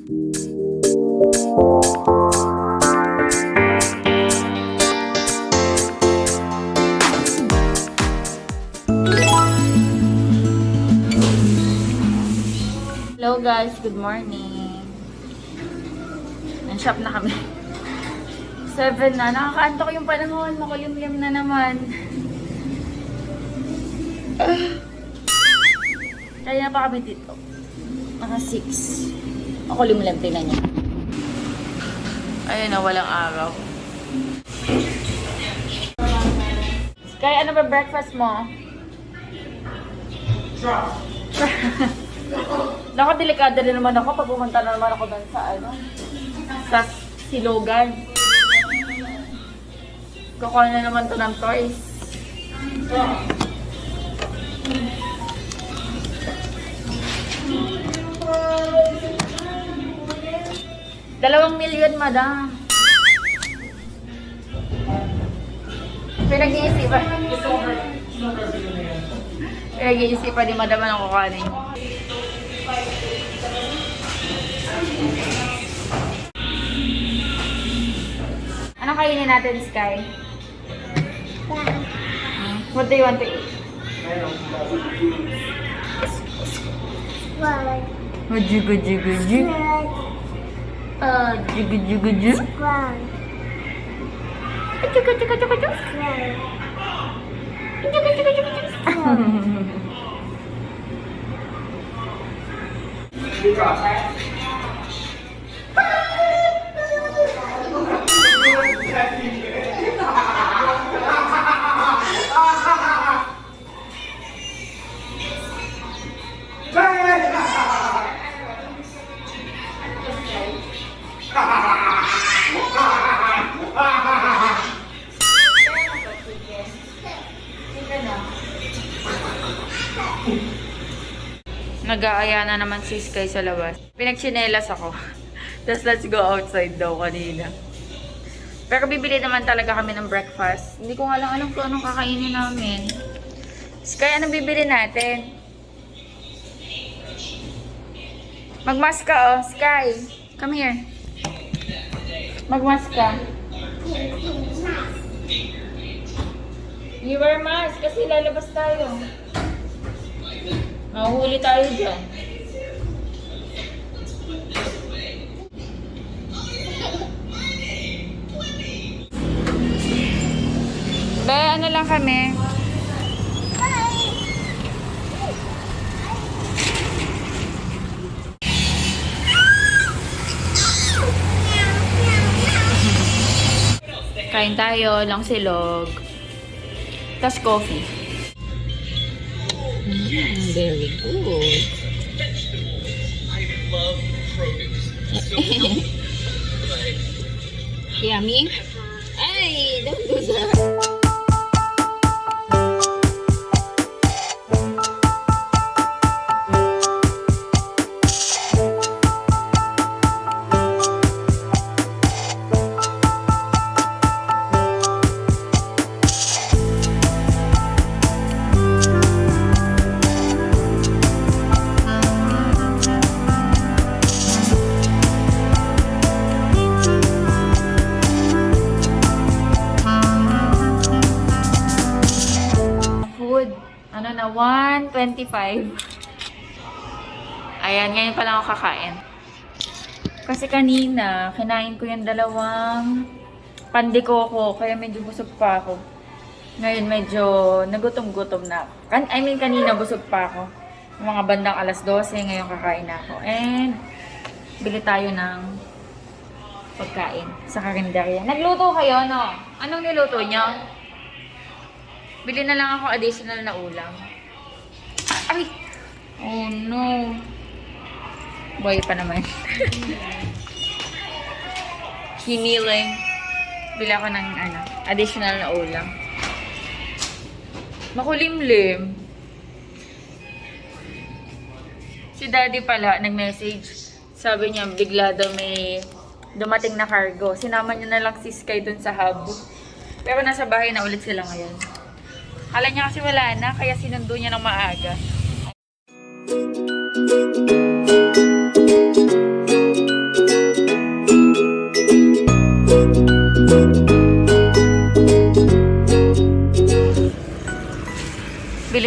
Hello guys, good morning. Nag-shop na kami. 7 na. Nakakaantok yung panahon. Makulimlim na naman. Kaya na pa kami dito. Mga 6. Makulimlim, tingnan niya. Ayun na, walang araw. Kaya ano ba breakfast mo? Naku, delikado rin naman ako pag pumunta na naman ako doon sa Silogan. Kukuha na naman to ng toys. 2 milyon, madam. Pinag-iisipan ni madam ang kukuhanin. Ano kainin natin, Sky? What do you want to eat? Jugu jugu jugu. Jugu jugu jugu. Jugu jugu jugu jugu. Jugu jugu jugu jugu. Nag-aaya na naman si Sky sa labas. Pinagchinelas ako. Tapos let's go outside daw kanina. Pero bibili naman talaga kami ng breakfast. Hindi ko nga lang alam kung anong kakainin namin. Sky, anong bibili natin? Magmask ka, oh. Sky, come here. Magmask ka. You wear mask kasi lalabas tayo. Mahuhuli tayo dyan. Be, ano lang kami? Kain tayo, lang silog. Tas coffee. Very good. I love produce. So Yummy? Ay, don't do that. Ano na, 125. Ayan, ngayon pa lang ako kakain. Kasi kanina, kinain ko yung 2 pandikoko, kaya medyo busog pa ako. Ngayon medyo nagutom-gutom na ako. I mean, kanina busog pa ako. Mga bandang alas 12, ngayon kakain na ako. And, bili tayo ng pagkain sa karinderya. Nagluto kayo, no? Anong niluto nyo? Bili na lang ako additional na ulam. Ay! Oh no! Boy pa naman. Hiniling. Bili ako ng additional na ulam. Makulimlim. Si daddy pala nag-message. Sabi niya bigla daw may dumating na cargo. Sinama niya na lang si Sky dun sa hub. Pero nasa bahay na ulit sila ngayon. Kala niya kasi wala na, kaya sinundo niya ng maaga.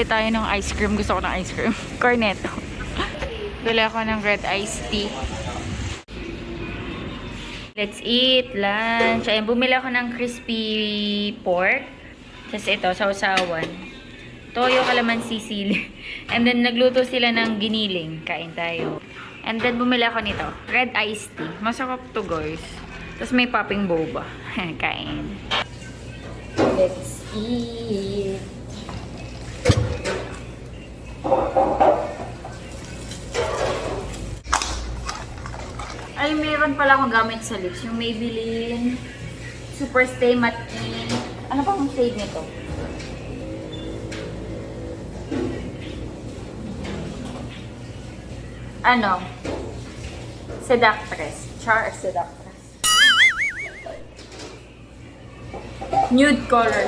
tayo ng ice cream. Gusto ko ng ice cream. Cornetto. Bili ako ng red iced tea. Let's eat lunch. Ayan, bumili ako ng crispy pork. Kasi ito, sausawan. Toyo, kalamansi, sili. And then, nagluto sila ng giniling. Kain tayo. And then, bumili ako nito. Red iced tea. Masarap to, guys. Tapos may popping boba. Kain. Let's eat. Ay, meron pala akong gamit sa lips. Yung Maybelline Super Stay Matte In. Ano pang shade nito? Ano? Seductress. Char Seductress. Nude color.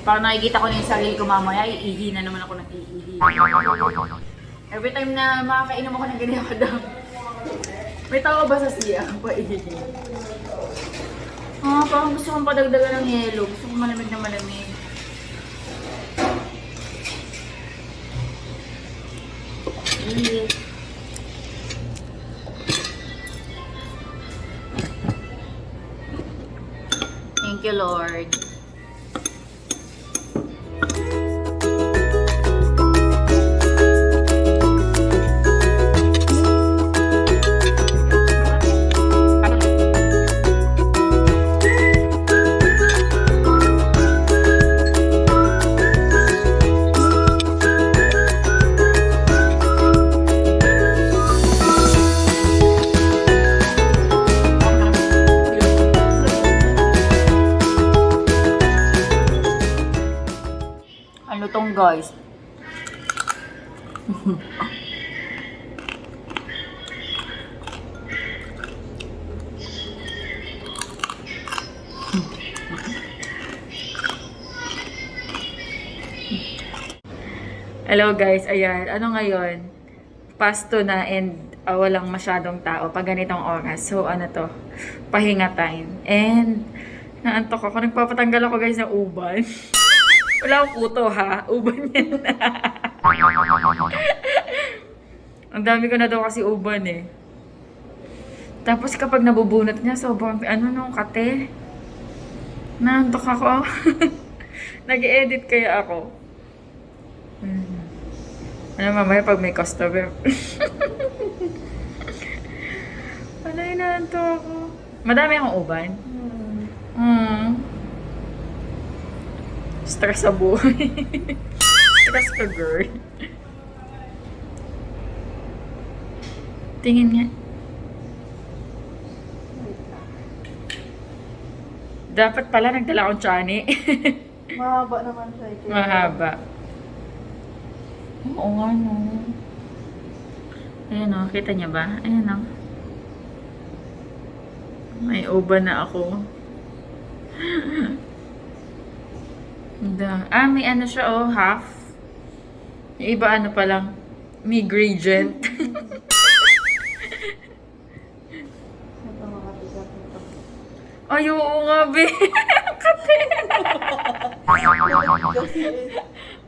Parang nakikita ko na yung sarili ko mamaya, iihi na naman ako ng iihi. Every time na makakainom ako ng ganyan kadam, may tao ba sa siya? Paihi. Parang gusto kong padagdagan ng yelo. Gusto kong malamig na malamig. Eat. Thank you, Lord. Ano tong guys? Hello guys, ayan. Ano ngayon? Pasto na and walang masyadong tao pag ganitong oras. So ano to? Pahinga time. And naantok ako. Nagpapatanggal ako guys ng uban. Wala akong kuto ha. Uban yan. Ang dami ko na daw kasi uban eh. Tapos kapag nabubunot niya, sobrang nung kate. Naantok ako. Nag-edit kaya ako. Ano mamaya pag may customer. Wala, inaantok ako. Madami akong uban. Stress sa buhay. Stress ka, girl. Tingin nga. Dapat pala nagdala akong tsani. Mahaba naman siya. Mahaba. Oo nga, no. Ayan o, kita niya ba? Ayan o. May uban na ako. May ano siya oh, half. Yung iba ano pa lang, may gradient. Ay, oo nga, be. Kate.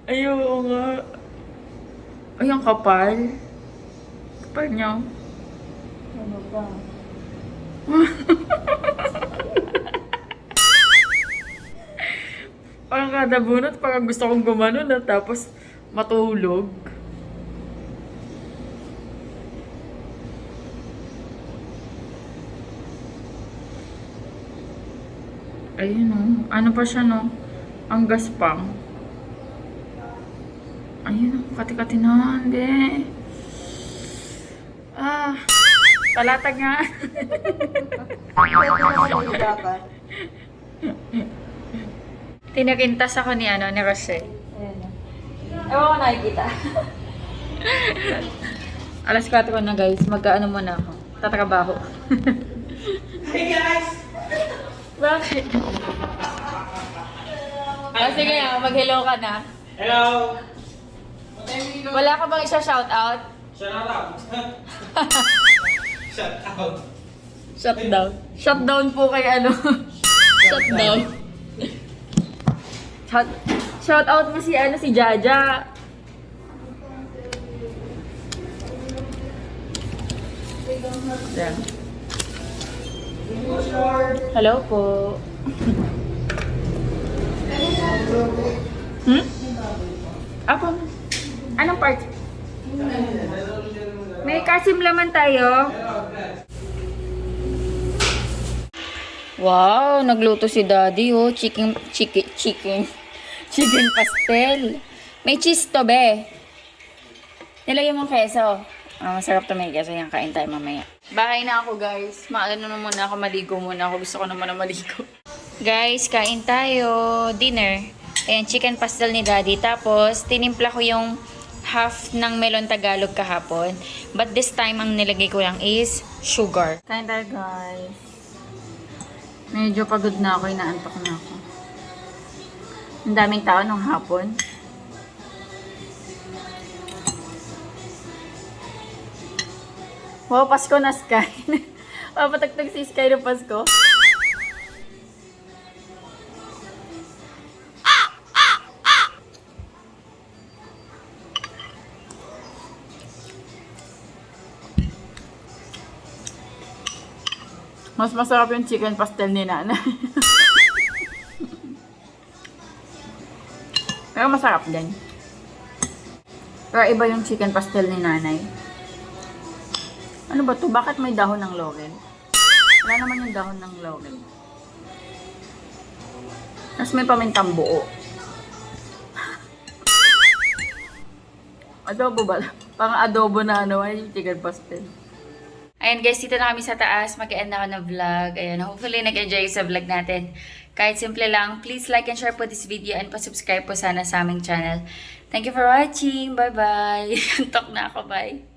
Ay, oo nga. Ay, ang kapal. Kapal niya. Ano ba? Parang kada bunot, parang gusto kong gumano na tapos matulog. Ayun o. Ano pa siya no? Ang gaspang. Ayun o. Kati-kati na. Hindi. Palatag nga. Tinakintas ako ni Rosel. Ewan ko nakikita. Alas 4 na guys. Magkaano muna ako. Tatrabaho. Hey guys! Bakit? Sige na, mag-hello ka na. Hello! Wala ka bang isa-shoutout? Shout out! Shout out! Shutdown. Shutdown po kay ano. Shutdown. Shout out mo si ano, si Jaja. Yan. Hello po. Ako. Anong part? May kasim laman tayo. Wow, nagluto si Daddy oh. Chicken pastel. May cheese to be. Nilagyan mo keso. Masarap to may keso. Yan, kain tayo mamaya. Bahay na ako guys. Maano na muna ako, maligo muna ako. Gusto ko naman na maligo. Guys, kain tayo. Dinner. Ayan, chicken pastel ni Daddy. Tapos, tinimpla ko yung half ng melon Tagalog kahapon. But this time, ang nilagay ko lang is sugar. Kain tayo guys. Medyo pagod na ako. Inaantok na ako. Ang daming tao nung hapon. Wow, Pasko na Sky. Papatagtag si Sky ng Pasko. Mas masarap yung chicken pastel ni Nanay. Pero masarap din. Pero iba yung chicken pastel ni Nanay. Ano ba to? Bakit may dahon ng laurel? Wala naman yung dahon ng laurel. Tapos may pamintang buo. Adobo ba? Parang adobo na ano, ay yung chicken pastel. Ayan guys, dito na kami sa taas. Mag-end na ako ng vlog. Ayan, hopefully nag-enjoy sa vlog natin. Kahit simple lang, please like and share po this video and pa-subscribe po sana sa aming channel. Thank you for watching. Bye-bye. Antok na ako. Bye.